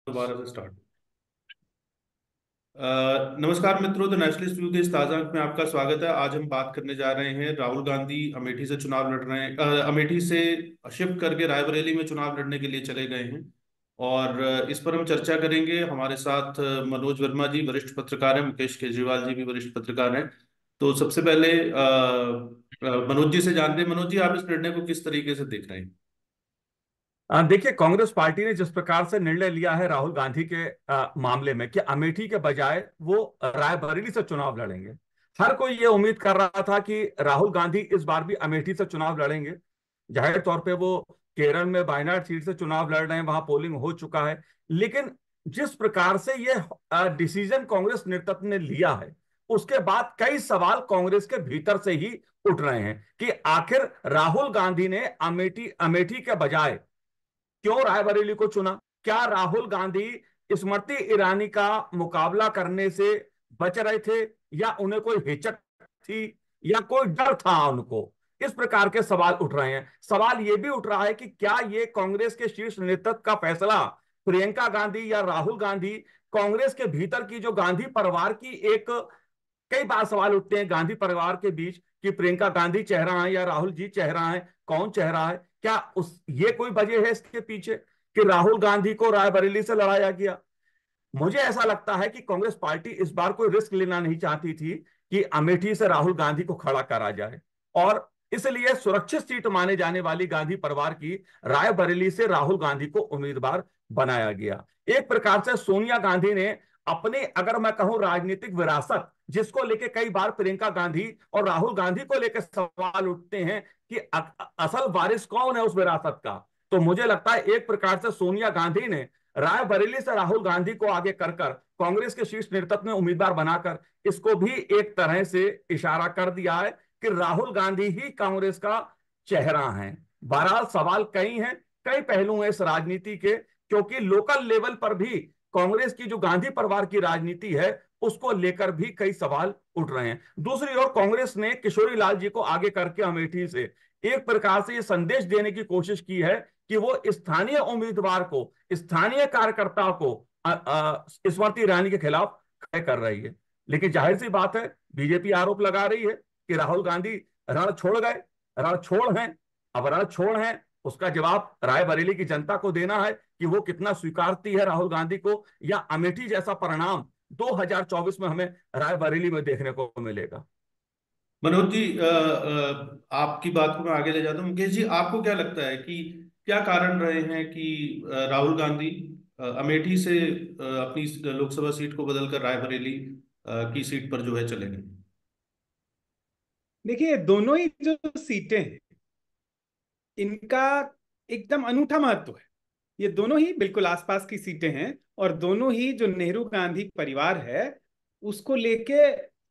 दोबारा से स्टार्ट। नमस्कार मित्रों, द नेशनलिस्ट व्यू के इस ताज़ा अंक में आपका स्वागत है। आज हम बात करने जा रहे हैं राहुल गांधी अमेठी से चुनाव लड़ रहे हैं। अमेठी से शिफ्ट करके रायबरेली में चुनाव लड़ने के लिए चले गए हैं। और इस पर हम चर्चा करेंगे। हमारे साथ मनोज वर्मा जी वरिष्ठ पत्रकार हैं, मुकेश केजरीवाल जी भी वरिष्ठ पत्रकार हैं। तो सबसे पहले मनोज जी से जानते हैं। मनोज जी, आप इस निर्णय को किस तरीके से देख रहे हैं? देखिए, कांग्रेस पार्टी ने जिस प्रकार से निर्णय लिया है राहुल गांधी के मामले में कि अमेठी के बजाय वो रायबरेली से चुनाव लड़ेंगे। हर कोई ये उम्मीद कर रहा था कि राहुल गांधी इस बार भी अमेठी से चुनाव लड़ेंगे। जाहिर तौर पे वो केरल में वायनाड सीट से चुनाव लड़ रहे हैं, वहां पोलिंग हो चुका है। लेकिन जिस प्रकार से ये डिसीजन कांग्रेस नेतृत्व ने लिया है, उसके बाद कई सवाल कांग्रेस के भीतर से ही उठ रहे हैं कि आखिर राहुल गांधी ने अमेठी अमेठी के बजाय क्यों रायबरेली को चुना। क्या राहुल गांधी स्मृति ईरानी का मुकाबला करने से बच रहे थे, या उन्हें कोई हिचक थी, या कोई डर था उनको? इस प्रकार के सवाल उठ रहे हैं। सवाल यह भी उठ रहा है कि क्या ये कांग्रेस के शीर्ष नेतृत्व का फैसला, प्रियंका गांधी या राहुल गांधी, कांग्रेस के भीतर की जो गांधी परिवार की एक, कई बार सवाल उठते हैं गांधी परिवार के बीच कि प्रियंका गांधी चेहरा है या राहुल जी चेहरा है, कौन चेहरा है? क्या उस ये कोई वजह है इसके पीछे कि राहुल गांधी को रायबरेली से लड़ाया गया? मुझे ऐसा लगता है कि कांग्रेस पार्टी इस बार कोई रिस्क लेना नहीं चाहती थी कि अमेठी से राहुल गांधी को खड़ा करा जाए, और इसलिए सुरक्षित सीट माने जाने वाली गांधी परिवार की रायबरेली से राहुल गांधी को उम्मीदवार बनाया गया। एक प्रकार से सोनिया गांधी ने अपने, अगर मैं कहूं, राजनीतिक विरासत, जिसको लेके कई बार प्रियंका गांधी और राहुल गांधी को लेकर सवाल उठते हैं कि असल वारिस कौन है उस विरासत का, तो मुझे लगता है एक प्रकार से सोनिया गांधी ने रायबरेली से राहुल गांधी को आगे कर कर कांग्रेस के शीर्ष नेतृत्व में उम्मीदवार बनाकर इसको भी एक तरह से इशारा कर दिया है कि राहुल गांधी ही कांग्रेस का चेहरा है। बहरहाल सवाल कई हैं, कई पहलू हैं इस राजनीति के, क्योंकि लोकल लेवल पर भी कांग्रेस की जो गांधी परिवार की राजनीति है उसको लेकर भी कई सवाल उठ रहे हैं। दूसरी ओर कांग्रेस ने किशोरी लाल जी को आगे करके अमेठी से एक प्रकार से यह संदेश देने की कोशिश की है कि वो स्थानीय उम्मीदवार को, स्थानीय कार्यकर्ता को स्मृति ईरानी के खिलाफ खड़े कर रही है। लेकिन जाहिर सी बात है, बीजेपी आरोप लगा रही है कि राहुल गांधी रण छोड़ गए, रण छोड़ हैं। अब रण छोड़ हैं, उसका जवाब रायबरेली की जनता को देना है कि वो कितना स्वीकारती है राहुल गांधी को, या अमेठी जैसा परिणाम 2024 में हमें रायबरेली में देखने को मिलेगा। मनोज जी, आपकी बात को मैं आगे ले जाता हूँ। मुकेश जी, आपको क्या लगता है कि क्या कारण रहे हैं कि राहुल गांधी अमेठी से अपनी लोकसभा सीट को बदलकर रायबरेली की सीट पर जो है चले गए? देखिए, दोनों ही जो सीटें हैं इनका एकदम अनूठा महत्व है। ये दोनों ही बिल्कुल आसपास की सीटें हैं, और दोनों ही जो नेहरू गांधी परिवार है उसको लेके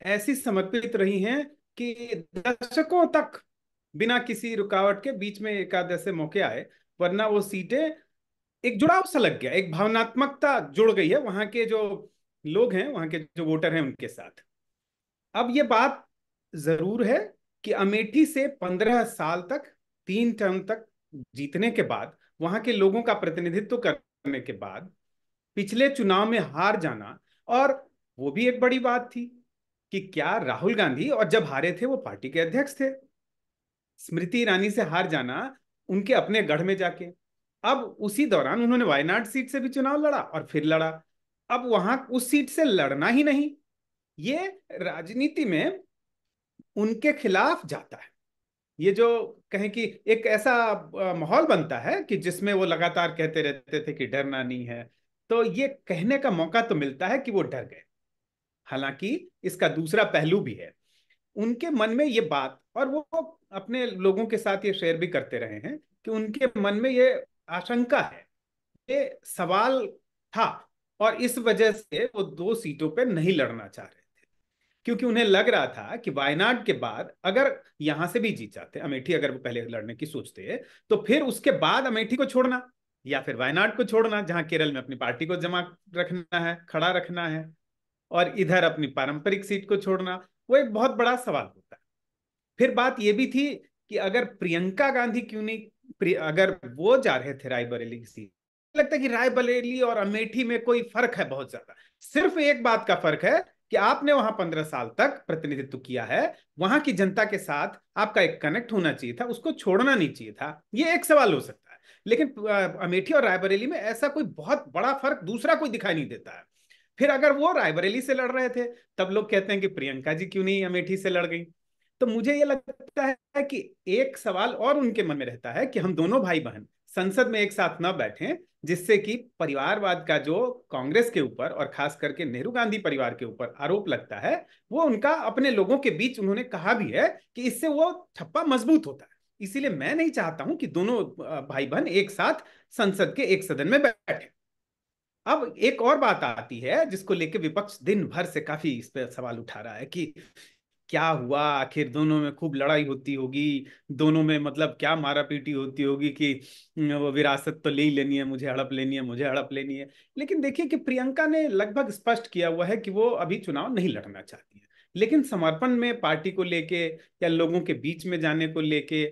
ऐसी समर्पित रही हैं कि दशकों तक बिना किसी रुकावट के बीच में एक आध ऐसे मौके आए, वरना वो सीटें, एक जुड़ाव सा लग गया, एक भावनात्मकता जुड़ गई है वहां के जो लोग हैं, वहां के जो वोटर हैं उनके साथ। अब ये बात जरूर है कि अमेठी से 15 साल तक, 3 टर्म तक जीतने के बाद, वहां के लोगों का प्रतिनिधित्व करने के बाद पिछले चुनाव में हार जाना, और वो भी एक बड़ी बात थी कि क्या राहुल गांधी, और जब हारे थे वो पार्टी के अध्यक्ष थे, स्मृति ईरानी से हार जाना उनके अपने गढ़ में जाके। अब उसी दौरान उन्होंने वायनाड सीट से भी चुनाव लड़ा और फिर लड़ा। अब वहां उस सीट से लड़ना ही नहीं, ये राजनीति में उनके खिलाफ जाता है। ये जो कहें कि एक ऐसा माहौल बनता है कि जिसमें वो लगातार कहते रहते थे कि डरना नहीं है, तो ये कहने का मौका तो मिलता है कि वो डर गए। हालांकि इसका दूसरा पहलू भी है, उनके मन में ये बात, और वो अपने लोगों के साथ ये शेयर भी करते रहे हैं कि उनके मन में ये आशंका है, ये सवाल था, और इस वजह से वो 2 सीटों पे नहीं लड़ना चाह रहे, क्योंकि उन्हें लग रहा था कि वायनाड के बाद अगर यहां से भी जीत जाते, अमेठी अगर वो पहले लड़ने की सोचते, तो फिर उसके बाद अमेठी को छोड़ना या फिर वायनाड को छोड़ना, जहां केरल में अपनी पार्टी को जमा रखना है, खड़ा रखना है, और इधर अपनी पारंपरिक सीट को छोड़ना, वो एक बहुत बड़ा सवाल होता है। फिर बात यह भी थी कि अगर प्रियंका गांधी क्यों नहीं, अगर वो जा रहे थे रायबरेली की सीट, लगता है कि रायबरेली और अमेठी में कोई फर्क है बहुत ज्यादा। सिर्फ एक बात का फर्क है कि आपने वहां 15 साल तक प्रतिनिधित्व किया है, वहां की जनता के साथ आपका एक कनेक्ट होना चाहिए था, उसको छोड़ना नहीं चाहिए था। ये एक सवाल हो सकता है, लेकिन अमेठी और रायबरेली में ऐसा कोई बहुत बड़ा फर्क दूसरा कोई दिखाई नहीं देता है। फिर अगर वो रायबरेली से लड़ रहे थे, तब लोग कहते हैं कि प्रियंका जी क्यों नहीं अमेठी से लड़ गई। तो मुझे ये लगता है कि एक सवाल और उनके मन में रहता है कि हम दोनों भाई बहन संसद में एक साथ न बैठें, जिससे कि परिवारवाद का जो कांग्रेस के ऊपर और खास करके नेहरू गांधी परिवार के ऊपर आरोप लगता है, वो उनका अपने लोगों के बीच उन्होंने कहा भी है कि इससे वो ठप्पा मजबूत होता है। इसीलिए मैं नहीं चाहता हूं कि दोनों भाई बहन एक साथ संसद के एक सदन में बैठे। अब एक और बात आती है जिसको लेकर विपक्ष दिन भर से काफी इस पे सवाल उठा रहा है कि क्या हुआ, आखिर दोनों में खूब लड़ाई होती होगी, दोनों में मतलब क्या मारा पीटी होती होगी कि वो विरासत तो ले ही लेनी है, मुझे हड़प लेनी है, मुझे हड़प लेनी है। लेकिन देखिए कि प्रियंका ने लगभग स्पष्ट किया हुआ है कि वो अभी चुनाव नहीं लड़ना चाहती है, लेकिन समर्पण में पार्टी को लेके या लोगों के बीच में जाने को लेके,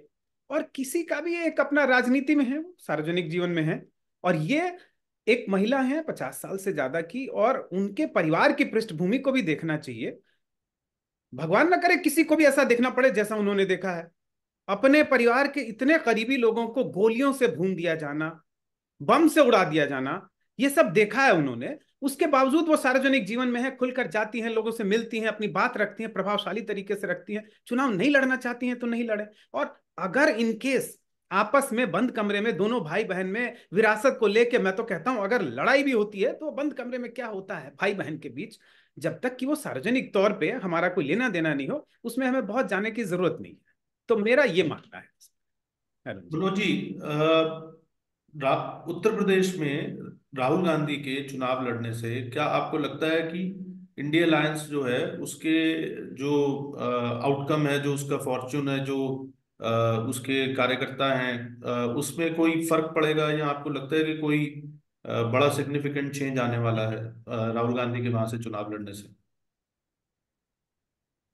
और किसी का भी एक अपना राजनीति में है, सार्वजनिक जीवन में है, और ये एक महिला है 50 साल से ज्यादा की, और उनके परिवार की पृष्ठभूमि को भी देखना चाहिए। भगवान ना करे किसी को भी ऐसा देखना पड़े जैसा उन्होंने देखा है, अपने परिवार के इतने करीबी लोगों को गोलियों से भून दिया जाना, बम से उड़ा दिया जाना, ये सब देखा है उन्होंने। उसके बावजूद वो सार्वजनिक जीवन में है, खुलकर जाती हैं, लोगों से मिलती हैं, अपनी बात रखती हैं, प्रभावशाली तरीके से रखती हैं। चुनाव नहीं लड़ना चाहती हैं तो नहीं लड़े। और अगर इनकेस आपस में बंद कमरे में दोनों भाई बहन में विरासत को लेके, मैं तो कहता हूं अगर लड़ाई भी होती है तो बंद कमरे में क्या होता है भाई बहन के बीच, जब तक कि वो सार्वजनिक तौर पे हमारा कोई लेना देना नहीं हो, उसमें हमें बहुत जाने की जरूरत नहीं है। तो मेरा ये मानना है अरुण जी। मनोज जी, उत्तर प्रदेश में राहुल गांधी के चुनाव लड़ने से क्या आपको लगता है कि इंडिया अलायंस जो है उसके जो आउटकम है, जो उसका फॉर्च्यून है, जो अ, उसके कार्यकर्ता हैं, उसमें कोई फर्क पड़ेगा, या आपको लगता है कि कोई बड़ा सिग्निफिकेंट चेंज आने वाला है राहुल गांधी के वहां से चुनाव लड़ने से?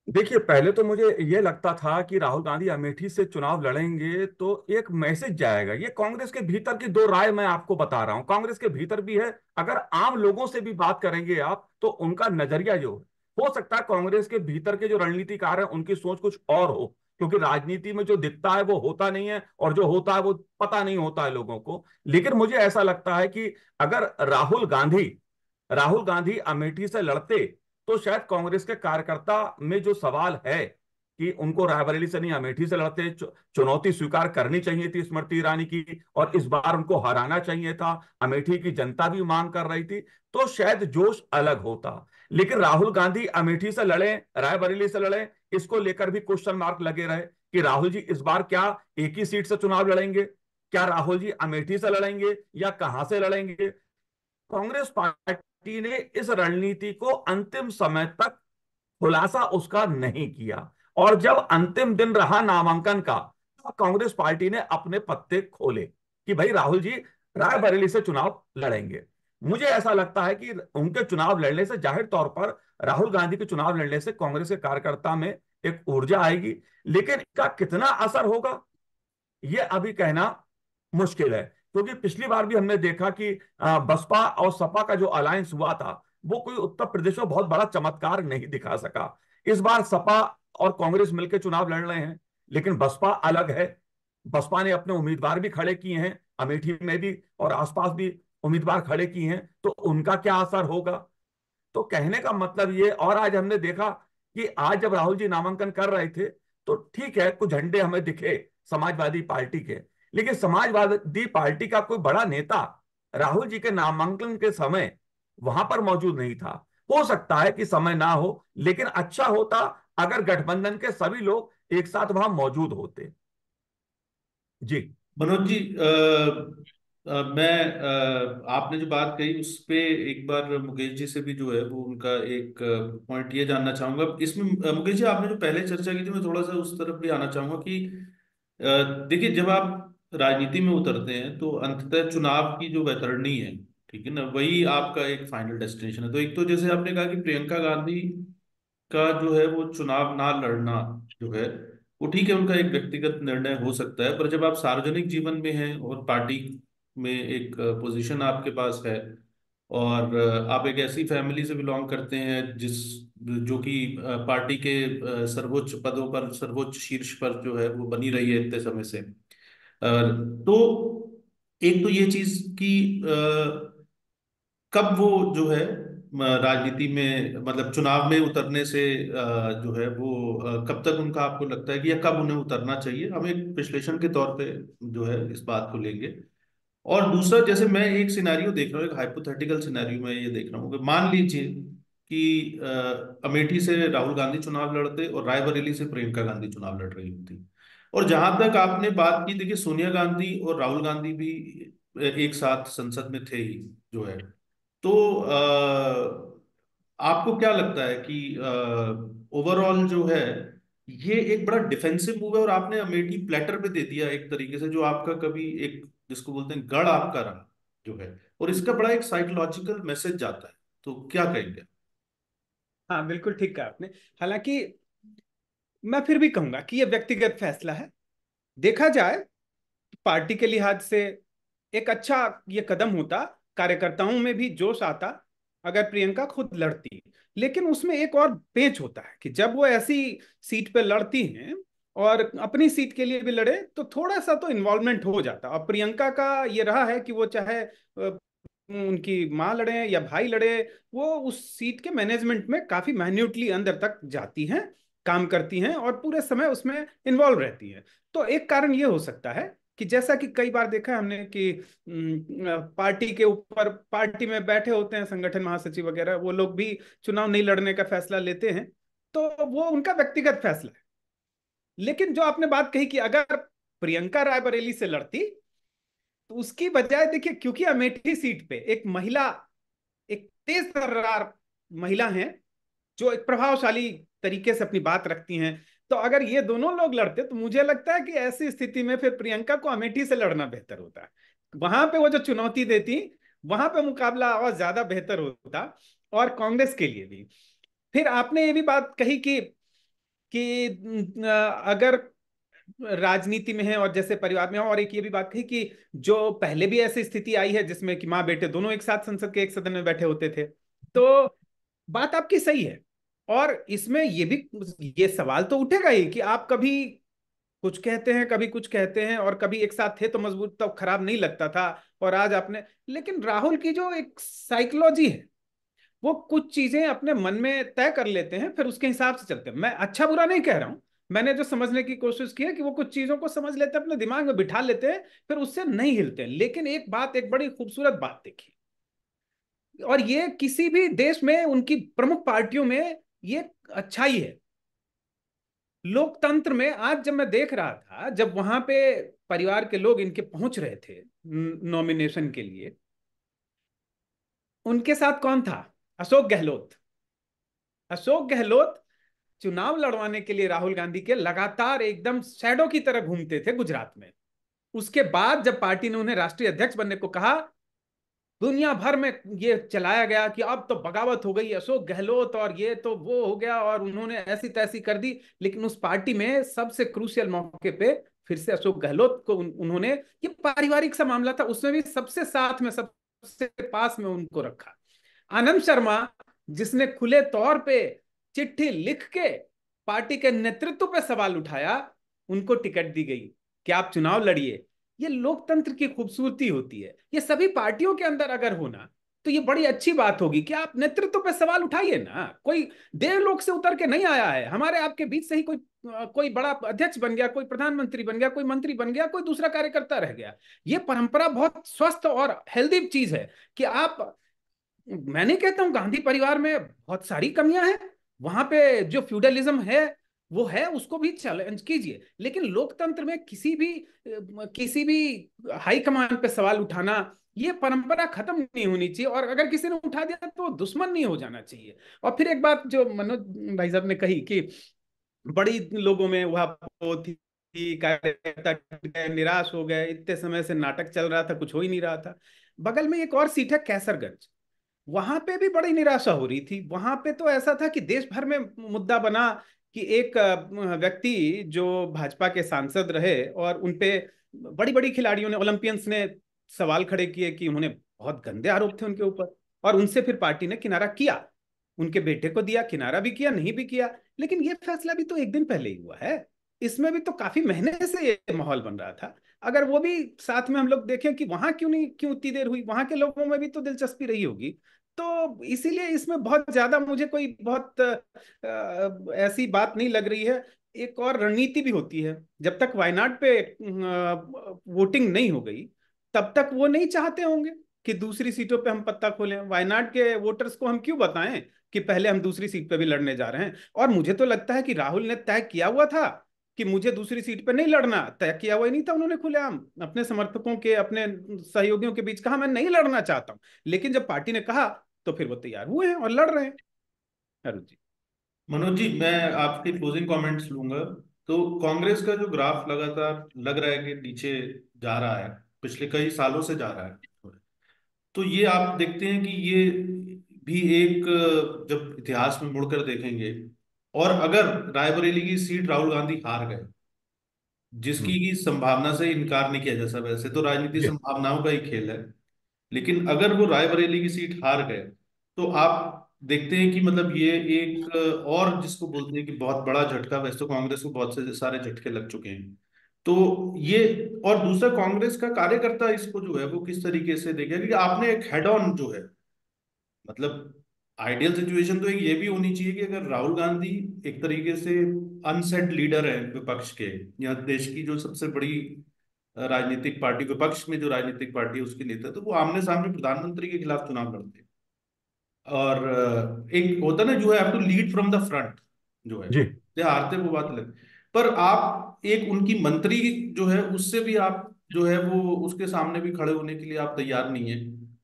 देखिए, पहले तो मुझे ये लगता था कि राहुल गांधी अमेठी से चुनाव लड़ेंगे तो एक मैसेज जाएगा। ये कांग्रेस के भीतर की दो राय मैं आपको बता रहा हूं, कांग्रेस के भीतर भी है। अगर आम लोगों से भी बात करेंगे आप तो उनका नजरिया जो है, हो सकता है कांग्रेस के भीतर के जो रणनीतिकार हैं उनकी सोच कुछ और हो, क्योंकि राजनीति में जो दिखता है वो होता नहीं है, और जो होता है वो पता नहीं होता है लोगों को। लेकिन मुझे ऐसा लगता है कि अगर राहुल गांधी अमेठी से लड़ते तो शायद कांग्रेस के कार्यकर्ता में जो सवाल है कि उनको रायबरेली से नहीं अमेठी से लड़ते, चुनौती स्वीकार करनी चाहिए थी स्मृति ईरानी की, और इस बार उनको हराना चाहिए था, अमेठी की जनता भी मांग कर रही थी, तो शायद जोश अलग होता। लेकिन राहुल गांधी अमेठी से लड़े, रायबरेली से लड़े, इसको लेकर भी क्वेश्चन मार्क लगे रहे कि राहुल जी इस बार क्या एक ही सीट से चुनाव लड़ेंगे, क्या राहुल जी अमेठी से लड़ेंगे या कहां से लड़ेंगे। कांग्रेस पार्टी ने इस रणनीति को अंतिम समय तक खुलासा उसका नहीं किया, और जब अंतिम दिन रहा नामांकन का, तो कांग्रेस पार्टी ने अपने पत्ते खोले कि भाई राहुल जी रायबरेली से चुनाव लड़ेंगे। मुझे ऐसा लगता है कि उनके चुनाव लड़ने से, जाहिर तौर पर राहुल गांधी के चुनाव लड़ने से कांग्रेस के कार्यकर्ता में एक ऊर्जा आएगी, लेकिन इसका कितना असर होगा ये अभी कहना मुश्किल है। क्योंकि पिछली बार भी हमने देखा कि बसपा और सपा का जो अलायंस हुआ था वो कोई उत्तर प्रदेश में बहुत बड़ा चमत्कार नहीं दिखा सका। इस बार सपा और कांग्रेस मिलकर चुनाव लड़ रहे हैं, लेकिन बसपा अलग है। बसपा ने अपने उम्मीदवार भी खड़े किए हैं, अमेठी में भी और आसपास भी उम्मीदवार खड़े किए हैं, तो उनका क्या असर होगा। तो कहने का मतलब ये, और आज हमने देखा कि आज जब राहुल जी नामांकन कर रहे थे तो ठीक है कुछ झंडे हमें दिखे समाजवादी पार्टी के, लेकिन समाजवादी पार्टी का कोई बड़ा नेता राहुल जी के नामांकन के समय वहां पर मौजूद नहीं था। हो सकता है कि समय ना हो, लेकिन अच्छा होता अगर गठबंधन के सभी लोग एक साथ वहां मौजूद होते। जी। मनोज जी, मैं आपने जो बात कही उस पे एक बार मुकेश जी से भी जो है वो उनका एक पॉइंट ये जानना चाहूंगा इसमें। मुकेश जी, आपने जो पहले चर्चा की थी, मैं थोड़ा सा उस तरफ भी आना चाहूंगा कि देखिए, जब आप राजनीति में उतरते हैं तो अंततः चुनाव की जो वैतरणी है, ठीक है ना, वही आपका एक फाइनल डेस्टिनेशन है। तो एक तो जैसे आपने कहा कि प्रियंका गांधी का जो है वो चुनाव ना लड़ना जो है वो ठीक है, उनका एक व्यक्तिगत निर्णय हो सकता है, पर जब आप सार्वजनिक जीवन में हैं और पार्टी में एक पोजीशन आपके पास है, और आप एक ऐसी फैमिली से बिलोंग करते हैं जिस जो कि पार्टी के सर्वोच्च पदों पर, सर्वोच्च शीर्ष पर जो है वो बनी रही है इतने समय से। तो एक तो ये चीज कि कब वो जो है राजनीति में, मतलब चुनाव में उतरने से जो है वो कब तक उनका आपको लगता है कि, या कब उन्हें उतरना चाहिए, हम एक विश्लेषण के तौर पे जो है इस बात को लेंगे। और दूसरा, जैसे मैं एक सिनेरियो देख रहा हूँ, एक हाइपोथेटिकल सिनेरियो में ये देख रहा हूँ कि मान लीजिए कि अमेठी से राहुल गांधी चुनाव लड़ते और रायबरेली से प्रियंका गांधी चुनाव लड़ रही होती। और जहां तक आपने बात की, देखिए सोनिया गांधी और राहुल गांधी भी एक साथ संसद में थे ही जो है। तो आपको क्या लगता है कि ओवरऑल जो है ये एक बड़ा डिफेंसिव मूव है, और आपने अमेठी प्लेटर पे दे दिया एक तरीके से, जो आपका कभी एक, जिसको बोलते हैं गढ़ आपका रहा जो है, और इसका बड़ा एक साइकोलॉजिकल मैसेज जाता है। तो क्या कहेंगे? हाँ, बिल्कुल ठीक कहा आपने। हालांकि मैं फिर भी कहूंगा कि यह व्यक्तिगत फैसला है। देखा जाए पार्टी के लिहाज से एक अच्छा ये कदम होता, कार्यकर्ताओं में भी जोश आता अगर प्रियंका खुद लड़ती। लेकिन उसमें एक और पेच होता है कि जब वो ऐसी सीट पे लड़ती हैं और अपनी सीट के लिए भी लड़े तो थोड़ा सा तो इन्वॉल्वमेंट हो जाता। और प्रियंका का ये रहा है कि वो चाहे उनकी माँ लड़े या भाई लड़े, वो उस सीट के मैनेजमेंट में काफी माइन्यूटली अंदर तक जाती हैं, काम करती हैं और पूरे समय उसमें इन्वॉल्व रहती हैं। तो एक कारण ये हो सकता है कि जैसा कि कई बार देखा है हमने कि पार्टी के ऊपर, पार्टी में बैठे होते हैं संगठन महासचिव वगैरह, वो लोग भी चुनाव नहीं लड़ने का फैसला लेते हैं। तो वो उनका व्यक्तिगत फैसला है। लेकिन जो आपने बात कही कि अगर प्रियंका रायबरेली से लड़ती तो उसकी बजाय देखिए, क्योंकि अमेठी सीट पे एक महिला, एक तेज तर्रार महिला हैं जो एक प्रभावशाली तरीके से अपनी बात रखती हैं, तो अगर ये दोनों लोग लड़ते तो मुझे लगता है कि ऐसी स्थिति में फिर प्रियंका को अमेठी से लड़ना बेहतर होता है। वहां पे वो जो चुनौती देती, वहां पे मुकाबला और ज्यादा बेहतर होता, और कांग्रेस के लिए भी। फिर आपने ये भी बात कही कि अगर राजनीति में है और जैसे परिवार में है, और एक ये भी बात कही कि जो पहले भी ऐसी स्थिति आई है जिसमें कि माँ बेटे दोनों एक साथ संसद के एक सदन में बैठे होते थे। तो बात आपकी सही है। और इसमें ये भी, ये सवाल तो उठेगा ही कि आप कभी कुछ कहते हैं, कभी कुछ कहते हैं, और कभी एक साथ थे तो मजबूत, तब खराब नहीं लगता था, और आज आपने। लेकिन राहुल की जो एक साइकोलॉजी है, वो कुछ चीजें अपने मन में तय कर लेते हैं, फिर उसके हिसाब से चलते हैं। मैं अच्छा बुरा नहीं कह रहा हूं, मैंने जो समझने की कोशिश की है कि वो कुछ चीजों को समझ लेते हैं, अपने दिमाग में बिठा लेते हैं, फिर उससे नहीं हिलते हैं। लेकिन एक बात, एक बड़ी खूबसूरत बात देखी, और ये किसी भी देश में उनकी प्रमुख पार्टियों में ये अच्छाई है, लोकतंत्र में। आज जब मैं देख रहा था, जब वहां पे परिवार के लोग इनके पहुंच रहे थे नॉमिनेशन के लिए, उनके साथ कौन था? अशोक गहलोत। अशोक गहलोत चुनाव लड़वाने के लिए राहुल गांधी के लगातार एकदम शैडो की तरह घूमते थे गुजरात में। उसके बाद जब पार्टी ने उन्हें राष्ट्रीय अध्यक्ष बनने को कहा, दुनिया भर में ये चलाया गया कि अब तो बगावत हो गई अशोक गहलोत, और ये तो वो हो गया, और उन्होंने ऐसी तैसी कर दी। लेकिन उस पार्टी में सबसे क्रूशियल मौके पे फिर से अशोक गहलोत को उन्होंने, ये पारिवारिक सा मामला था, उसमें भी सबसे साथ में, सबसे पास में उनको रखा। आनंद शर्मा, जिसने खुले तौर पे चिट्ठी लिख के पार्टी के नेतृत्व पे सवाल उठाया, उनको टिकट दी गई कि आप चुनाव लड़िए। ये लोकतंत्र की खूबसूरती होती है। ये सभी पार्टियों के अंदर अगर होना तो ये बड़ी अच्छी बात होगी कि आप नेतृत्व पे सवाल उठाइए ना। कोई देवलोक से उतर के नहीं आया है, हमारे आपके बीच से ही कोई कोई बड़ा अध्यक्ष बन गया, कोई प्रधानमंत्री बन गया, कोई मंत्री बन गया, कोई दूसरा कार्यकर्ता रह गया। ये परंपरा बहुत स्वस्थ और हेल्दी चीज है कि आप, मैं नहीं कहता हूं गांधी परिवार में बहुत सारी कमियां हैं, वहां पे जो फ्यूडलिज्म है वो है, उसको भी चैलेंज कीजिए। लेकिन लोकतंत्र में किसी भी हाई कमान पे सवाल उठाना, ये परंपरा खत्म नहीं होनी चाहिए, और अगर किसी ने उठा दिया तो दुश्मन नहीं हो जाना चाहिए। और फिर एक बात जो मनोज भाई साहब ने कही कि बड़ी लोगों में वह थी, कार्यकर्ता निराश हो गए, इतने समय से नाटक चल रहा था, कुछ हो ही नहीं रहा था। बगल में एक और सीट है कैसरगंज, वहां पे भी बड़ी निराशा हो रही थी। वहां पे तो ऐसा था कि देश भर में मुद्दा बना कि एक व्यक्ति जो भाजपा के सांसद रहे, और उनपे बड़ी बड़ी खिलाड़ियों ने, ओलंपियंस ने सवाल खड़े किए कि उन्होंने, बहुत गंदे आरोप थे उनके ऊपर, और उनसे फिर पार्टी ने किनारा किया। उनके बेटे को दिया, किनारा भी किया, नहीं भी किया। लेकिन ये फैसला भी तो एक दिन पहले ही हुआ है। इसमें भी तो काफी महीने से ये माहौल बन रहा था। अगर वो भी साथ में हम लोग देखें कि वहां क्यों नहीं, क्यों इतनी देर हुई, वहां के लोगों में भी तो दिलचस्पी रही होगी। तो इसीलिए इसमें बहुत ज्यादा मुझे कोई बहुत ऐसी बात नहीं लग रही है। एक और रणनीति भी होती है। जब तक वायनाड पे वोटिंग नहीं हो गई, तब तक वो नहीं चाहते होंगे कि दूसरी सीटों पे हम पत्ता खोलें। वायनाड के वोटर्स को हम क्यों बताएं कि पहले हम दूसरी सीट पे भी लड़ने जा रहे हैं। और मुझे तो लगता है कि राहुल ने तय किया हुआ था कि मुझे दूसरी सीट पे नहीं लड़ना। तय किया हुआ ही नहीं था उन्होंने खुलेआम अपने समर्थकों के, अपने सहयोगियों के बीच कहा मैं नहीं लड़ना चाहता हूं। लेकिन जब पार्टी ने कहा तो फिर वो तैयार हुए हैं और लड़ रहे हैं। अरुण जी। मनोज जी, मैं आपके क्लोजिंग कमेंट्स लूंगा। तो कांग्रेस का जो ग्राफ लगातार लग रहा है कि नीचे जा रहा है, पिछले कई सालों से जा रहा है, तो ये आप देखते हैं कि ये भी एक, जब इतिहास में मुड़कर देखेंगे, और अगर रायबरेली की सीट राहुल गांधी हार गए, जिसकी हम्म। की संभावना से इनकार नहीं किया जा सकता, वैसे तो राजनीति जी। संभावनाओं का ही खेल है, लेकिन अगर वो रायबरेली की सीट हार गए, तो आप देखते हैं कि मतलब ये एक और जिसको बोलते हैं कि बहुत बड़ा झटका, वैसे तो कांग्रेस को बहुत से सारे झटके लग चुके हैं, तो ये, और दूसरा कांग्रेस का कार्यकर्ता इसको जो है वो किस तरीके से देखेगा, क्योंकि आपने एक हेड ऑन जो है, मतलब आइडियल सिचुएशन तो एक ये भी होनी चाहिए कि अगर राहुल गांधी एक तरीके से अनसेट लीडर है विपक्ष के, या देश की जो सबसे बड़ी राजनीतिक पार्टी, विपक्ष में जो राजनीतिक पार्टी है उसके नेता, तो वो आमने सामने प्रधानमंत्री के खिलाफ चुनाव लड़ते हैं। और एक होता ना, जो है have to lead from the front, जो है जी। ये हारते वो बात अलग। पर आप एक उनकी मंत्री जो है उससे भी आप जो है वो उसके सामने भी खड़े होने के लिए आप तैयार नहीं है,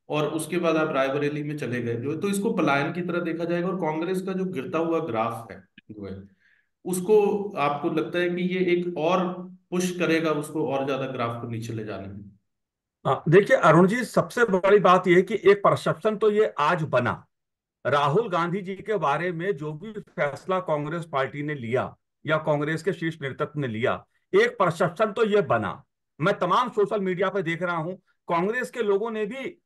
और उसके बाद आप रायबरेली में चले गए जो है, तो इसको पलायन की तरह देखा जाएगा। और कांग्रेस का जो गिरता हुआ ग्राफ है जो है, उसको आपको लगता है कि ये एक और पुश करेगा उसको और ज्यादा ग्राफ को नीचे ले जाने में? देखिए अरुण जी, सबसे बड़ी बात यह है कि एक परसेप्शन तो ये आज बना, राहुल गांधी जी के बारे में जो भी फैसला कांग्रेस पार्टी ने लिया या कांग्रेस के शीर्ष नेतृत्व ने लिया, एक परसेप्शन तो यह बना। मैं तमाम सोशल मीडिया पर देख रहा हूं, कांग्रेस के लोगों ने भी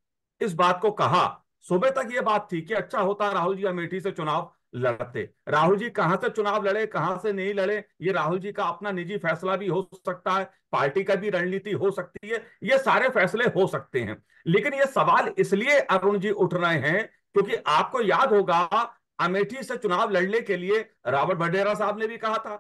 इस बात को कहा। सुबह तक यह बात थी कि अच्छा होता राहुल जी अमेठी से चुनाव लड़ते। राहुल जी कहां से चुनाव लड़े, कहां से नहीं लड़े, ये राहुल जी का अपना निजी फैसला भी हो सकता है, पार्टी का भी रणनीति हो सकती है, ये सारे फैसले हो सकते हैं। लेकिन ये सवाल इसलिए अरुण जी उठ रहे हैं क्योंकि आपको याद होगा, अमेठी से चुनाव लड़ने के लिए रॉबर्ट वडेरा साहब ने भी कहा था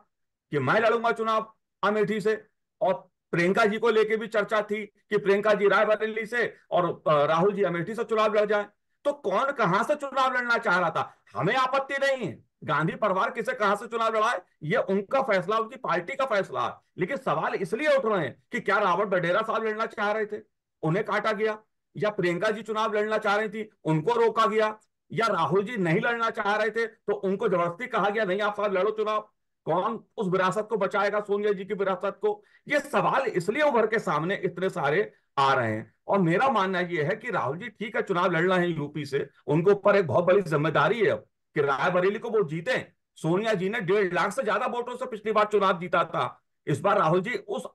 कि मैं लड़ूंगा चुनाव अमेठी से। और प्रियंका जी को लेकर भी चर्चा थी कि प्रियंका जी रायबरेली से और राहुल जी अमेठी से चुनाव लड़ जाए। तो कौन कहां से चुनाव लड़ना चाह रहा था, हमें आपत्ति नहीं है, गांधी परिवार किसे कहां से चुनाव लड़ाए ये उनका फैसला, उनकी पार्टी का फैसला है। लेकिन सवाल इसलिए उठ रहे हैं कि क्या रॉबर्ट वडेरा साहब लड़ना चाह रहे थे, उन्हें काटा गया, या प्रियंका जी चुनाव लड़ना चाह रही थी, उनको रोका गया, या राहुल जी नहीं लड़ना चाह रहे थे तो उनको जबरदस्ती कहा गया नहीं आप साहब लड़ो चुनाव। कौन उस विरासत को बचाएगा, सोनिया जी की विरासत को? ये सवाल इसलिए उभर के सामने इतने सारे आ रहे हैं। और मेरा मानना यह है कि राहुल जी ठीक है चुनाव लड़ रहे हैं यूपी से, उनके ऊपर एक बहुत बड़ी जिम्मेदारी है अब कि रायबरेली को वो जीते। सोनिया जी ने 1.5 लाख से ज्यादा वोटों से पिछली बार चुनाव जीता था। इस बार राहुल जी उस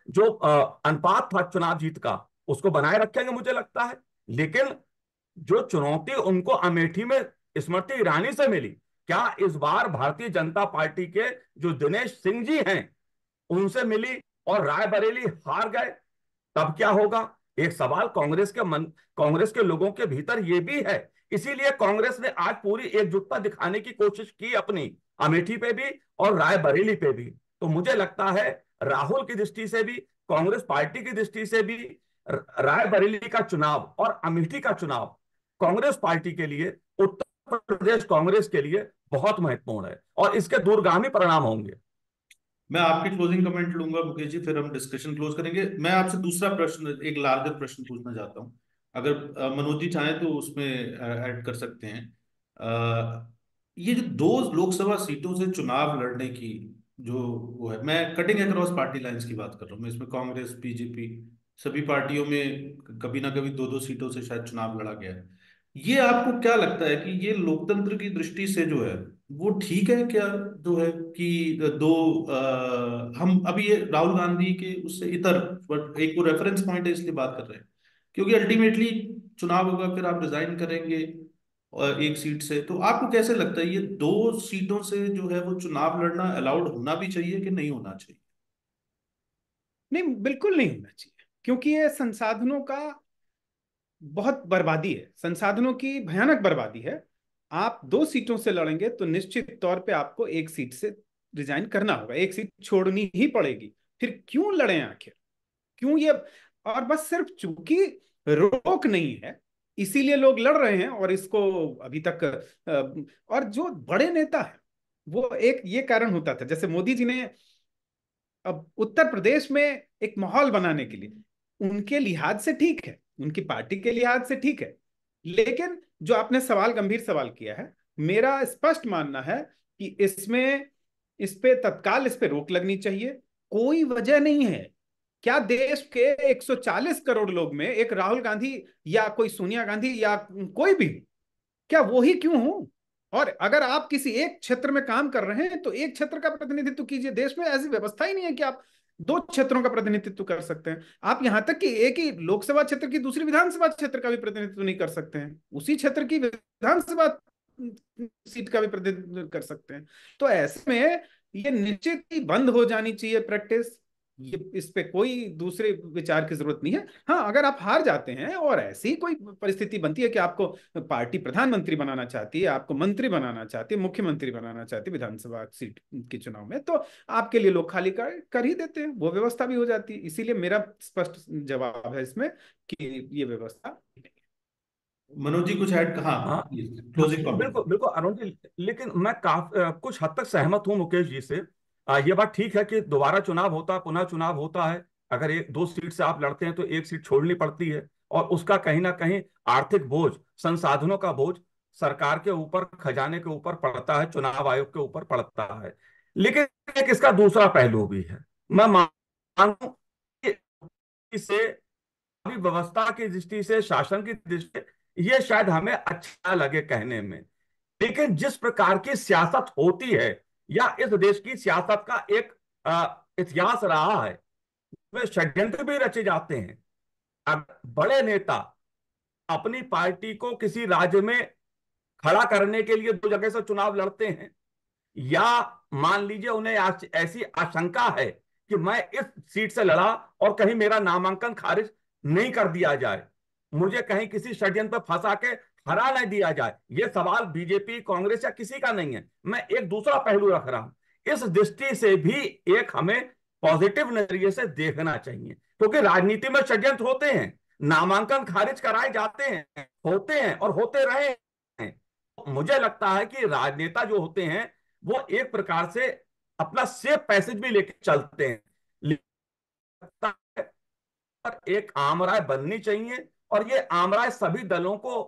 जो अनुपात था चुनाव जीत का, उसको बनाए रखेंगे मुझे लगता है। लेकिन जो चुनौती उनको अमेठी में स्मृति ईरानी से मिली, क्या इस बार भारतीय जनता पार्टी के जो दिनेश सिंह जी हैं उनसे मिली और रायबरेली हार गए, तब क्या होगा? एक सवाल कांग्रेस के लोगों के भीतर यह भी है। इसीलिए कांग्रेस ने आज पूरी एकजुटता दिखाने की कोशिश की अपनी, अमेठी पे भी और रायबरेली पे भी। तो मुझे लगता है राहुल की दृष्टि से भी, कांग्रेस पार्टी की दृष्टि से भी, रायबरेली का चुनाव और अमेठी का चुनाव कांग्रेस पार्टी के लिए, उत्तर प्रदेश कांग्रेस के लिए बहुत महत्वपूर्ण है और इसके दूरगामी परिणाम होंगे। मैं आपके क्लोजिंग कमेंट लूंगा मुकेश जी, फिर हम डिस्कशन क्लोज करेंगे। मैं आपसे दूसरा प्रश्न, एक लार्जर प्रश्न पूछना चाहता हूं, अगर मनोज जी चाहें तो उसमें ऐड कर सकते हैं। ये जो दो लोकसभा सीटों से चुनाव लड़ने की जो वो है, मैं कटिंग अक्रॉस पार्टी लाइंस की बात कर रहा हूँ, मैं इसमें कांग्रेस बीजेपी सभी पार्टियों में कभी ना कभी दो दो सीटों से शायद चुनाव लड़ा गया है। ये आपको क्या लगता है कि ये लोकतंत्र की दृष्टि से जो है वो ठीक है क्या, जो है कि दो हम अभी ये राहुल गांधी के उससे इतर, बट एक वो रेफरेंस पॉइंट है इसलिए बात कर रहे हैं क्योंकि अल्टीमेटली चुनाव होगा, फिर आप रिजाइन करेंगे और एक सीट से, तो आपको कैसे लगता है ये दो सीटों से जो है वो चुनाव लड़ना अलाउड होना भी चाहिए कि नहीं होना चाहिए? नहीं, बिल्कुल नहीं होना चाहिए, क्योंकि ये संसाधनों का बहुत बर्बादी है, संसाधनों की भयानक बर्बादी है। आप दो सीटों से लड़ेंगे तो निश्चित तौर पे आपको एक सीट से रिजाइन करना होगा, एक सीट छोड़नी ही पड़ेगी। फिर क्यों लड़ें आखिर, क्यों ये? और बस सिर्फ चूंकि रोक नहीं है इसीलिए लोग लड़ रहे हैं, और इसको अभी तक और जो बड़े नेता है वो, एक ये कारण होता था, जैसे मोदी जी ने अब उत्तर प्रदेश में एक माहौल बनाने के लिए, उनके लिहाज से ठीक है, उनकी पार्टी के लिहाज से ठीक है, लेकिन जो आपने सवाल, गंभीर सवाल किया है, मेरा स्पष्ट मानना है कि इसमें, इस पे रोक लगनी चाहिए। कोई वजह नहीं है। क्या देश के 140 करोड़ लोग में एक राहुल गांधी या कोई सोनिया गांधी या कोई भी, क्या वो ही क्यों हो? और अगर आप किसी एक क्षेत्र में काम कर रहे हैं तो एक क्षेत्र का प्रतिनिधित्व कीजिए। देश में ऐसी व्यवस्था ही नहीं है कि आप दो क्षेत्रों का प्रतिनिधित्व कर सकते हैं। आप यहां तक कि एक ही लोकसभा क्षेत्र की दूसरी विधानसभा क्षेत्र का भी प्रतिनिधित्व नहीं कर सकते हैं, उसी क्षेत्र की विधानसभा सीट का भी प्रतिनिधित्व कर सकते हैं। तो ऐसे में ये निश्चित ही बंद हो जानी चाहिए प्रैक्टिस। ये, इस पे कोई दूसरे विचार की जरूरत नहीं है। हाँ, अगर आप हार जाते हैं और ऐसी कोई परिस्थिति बनती है कि आपको पार्टी प्रधानमंत्री बनाना चाहती है, आपको मंत्री बनाना चाहती है, मुख्यमंत्री बनाना चाहती है विधानसभा सीट के चुनाव में, तो आपके लिए लोग खाली कर ही देते हैं, वो व्यवस्था भी हो जाती है। इसीलिए मेरा स्पष्ट जवाब है इसमें कि ये व्यवस्था नहीं है। मनोज जी कुछ ऐड, हाँ हाँ हाँ, क्लोजिंग कमेंट। बिल्कुल बिल्कुल अरुण जी, लेकिन मैं कुछ हद तक सहमत हूं मुकेश जी से। ये बात ठीक है कि दोबारा चुनाव होता है, पुनः चुनाव होता है। अगर एक दो सीट से आप लड़ते हैं तो एक सीट छोड़नी पड़ती है, और उसका कहीं ना कहीं आर्थिक बोझ, संसाधनों का बोझ सरकार के ऊपर, खजाने के ऊपर पड़ता है, चुनाव आयोग के ऊपर पड़ता है। लेकिन एक इसका दूसरा पहलू भी है। मैं मानूं कि इससे अभी व्यवस्था की दृष्टि से, शासन की दृष्टि से, ये शायद हमें अच्छा लगे कहने में, लेकिन जिस प्रकार की सियासत होती है, या इस देश की सियासत का एक इतिहास रहा है, वे षड्यंत्र भी रचे जाते हैं। अब बड़े नेता अपनी पार्टी को किसी राज्य में खड़ा करने के लिए दो जगह से चुनाव लड़ते हैं, या मान लीजिए उन्हें ऐसी आशंका है कि मैं इस सीट से लड़ा और कहीं मेरा नामांकन खारिज नहीं कर दिया जाए, मुझे कहीं किसी षड्यंत्र पर फंसा के हरा नहीं दिया जाए। यह सवाल बीजेपी, कांग्रेस या किसी का नहीं है, मैं एक दूसरा पहलू रख रहा हूं। इस दृष्टि से भी एक हमें पॉजिटिव नजरिए से देखना चाहिए, क्योंकि राजनीति में षड्यंत्र होते हैं, नामांकन खारिज कराए जाते हैं, होते हैं और होते रहे हैं। मुझे लगता है कि राजनेता जो होते हैं वो एक प्रकार से अपना सेफ पैसेज भी लेके चलते हैं। लगता है पर एक आम राय बननी चाहिए, और ये आम राय सभी दलों को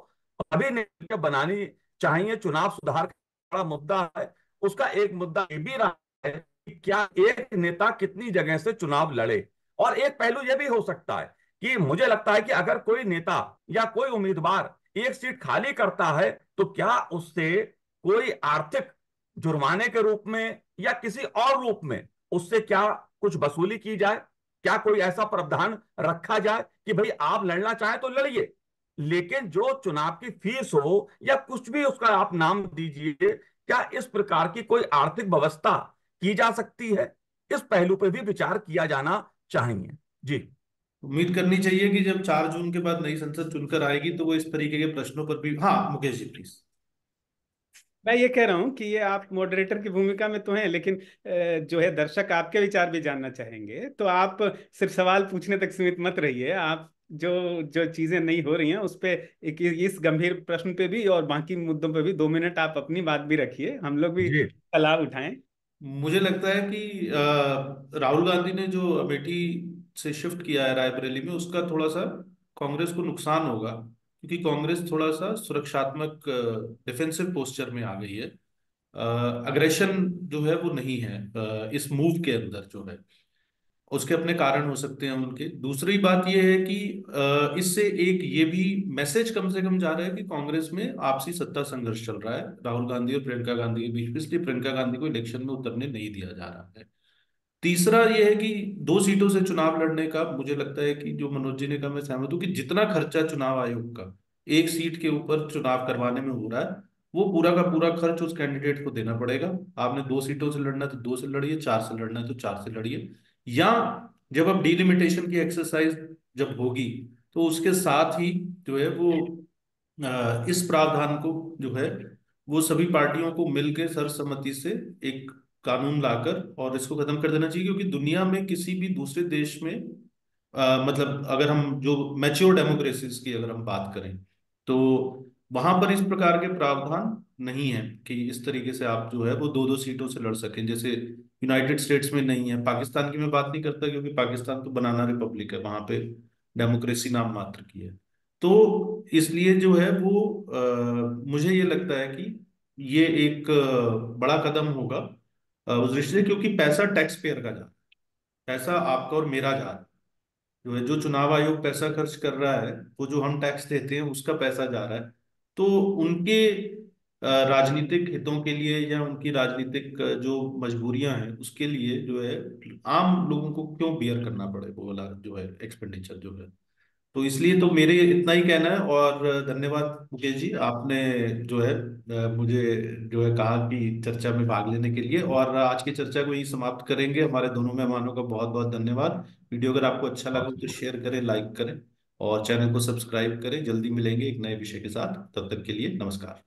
अभी मिलकर बनानी चाहिए। चुनाव सुधार का बड़ा मुद्दा है, उसका एक मुद्दा ये भी रहा है कि क्या एक नेता कितनी जगह से चुनाव लड़े। और एक पहलू यह भी हो सकता है कि मुझे लगता है कि अगर कोई नेता या कोई उम्मीदवार एक सीट खाली करता है, तो क्या उससे कोई आर्थिक जुर्माने के रूप में या किसी और रूप में उससे क्या कुछ वसूली की जाए? क्या कोई ऐसा प्रावधान रखा जाए कि भाई आप लड़ना चाहें तो लड़िए, लेकिन जो चुनाव की फीस हो या कुछ भी उसका आप नाम दीजिए, क्या इस प्रकार की कोई आर्थिक व्यवस्था की जा सकती है? इस पहलू पर भी विचार किया जाना चाहिए। जी। उम्मीद करनी चाहिए कि जब 4 जून के बाद नई संसद चुनकर आएगी तो वो इस तरीके के प्रश्नों पर भी, हाँ मुकेश जी प्लीज। मैं ये कह रहा हूं कि ये आप मॉडरेटर की भूमिका में तो हैं, लेकिन जो है दर्शक आपके विचार भी जानना चाहेंगे, तो आप सिर्फ सवाल पूछने तक सीमित मत रहिए। आप जो जो चीजें नहीं हो रही हैं उस पे, एक इस गंभीर प्रश्न पे भी और बाकी मुद्दों पे भी 2 मिनट आप अपनी बात भी रखिए, हम लोग भी जी। सलाह उठाएं। मुझे लगता है कि राहुल गांधी ने जो अमेठी से शिफ्ट किया है रायबरेली में, उसका थोड़ा सा कांग्रेस को नुकसान होगा, क्योंकि कांग्रेस थोड़ा सा सुरक्षात्मक डिफेंसिव पोस्चर में आ गई है। अग्रेशन जो है वो नहीं है इस मूव के अंदर जो है। उसके अपने कारण हो सकते हैं उनके। दूसरी बात यह है कि इससे एक ये भी मैसेज कम से कम जा रहा है कि कांग्रेस में आपसी सत्ता संघर्ष चल रहा है राहुल गांधी और प्रियंका गांधी के बीच में, इसलिए प्रियंका गांधी को इलेक्शन में उतरने नहीं दिया जा रहा है। तीसरा यह है कि 2 सीटों से चुनाव लड़ने का मुझे लगता है कि जो मनोज जी ने कहा, मैं सहमत हूं कि जितना खर्चा चुनाव आयोग का एक सीट के ऊपर चुनाव करवाने में हो रहा है, वो पूरा का पूरा खर्च उस कैंडिडेट को देना पड़ेगा। आपने 2 सीटों से लड़ना है तो 2 से लड़िए, 4 से लड़ना है तो 4 से लड़िए। या जब अब डिलिमिटेशन की एक्सरसाइज जब होगी, तो उसके साथ ही जो है वो इस प्रावधान को जो है वो सभी पार्टियों को मिलकर सर्वसम्मति से एक कानून लाकर और इसको खत्म कर देना चाहिए। क्योंकि दुनिया में किसी भी दूसरे देश में मतलब अगर हम जो मैच्योर डेमोक्रेसीज की अगर हम बात करें, तो वहां पर इस प्रकार के प्रावधान नहीं है कि इस तरीके से आप जो है वो 2-2 सीटों से लड़ सकें, जैसे यूनाइटेड स्टेट्स में नहीं है। पाकिस्तान की मैं बात नहीं करता क्योंकि पाकिस्तान तो बनाना रिपब्लिक है, वहां पे डेमोक्रेसी नाम मात्र की है। तो इसलिए जो है वो मुझे ये लगता है कि ये एक बड़ा कदम होगा उस दृष्टि से, क्योंकि पैसा टैक्स पेयर का जा रहा है, पैसा आपका और मेरा जा रहा है। जो है जो चुनाव आयोग पैसा खर्च कर रहा है, वो जो हम टैक्स देते हैं उसका पैसा जा रहा है। तो उनके राजनीतिक हितों के लिए या उनकी राजनीतिक जो मजबूरियां हैं उसके लिए जो है आम लोगों को क्यों बियर करना पड़े वो वाला जो है एक्सपेंडिचर जो है। तो इसलिए तो मेरे इतना ही कहना है। और धन्यवाद मुकेश जी, आपने जो है मुझे जो है कहा कि चर्चा में भाग लेने के लिए। और आज की चर्चा को यही समाप्त करेंगे। हमारे दोनों मेहमानों का बहुत बहुत धन्यवाद। वीडियो अगर आपको अच्छा लगा हो तो शेयर करें, लाइक करें और चैनल को सब्सक्राइब करें। जल्दी मिलेंगे एक नए विषय के साथ, तब तक के लिए नमस्कार।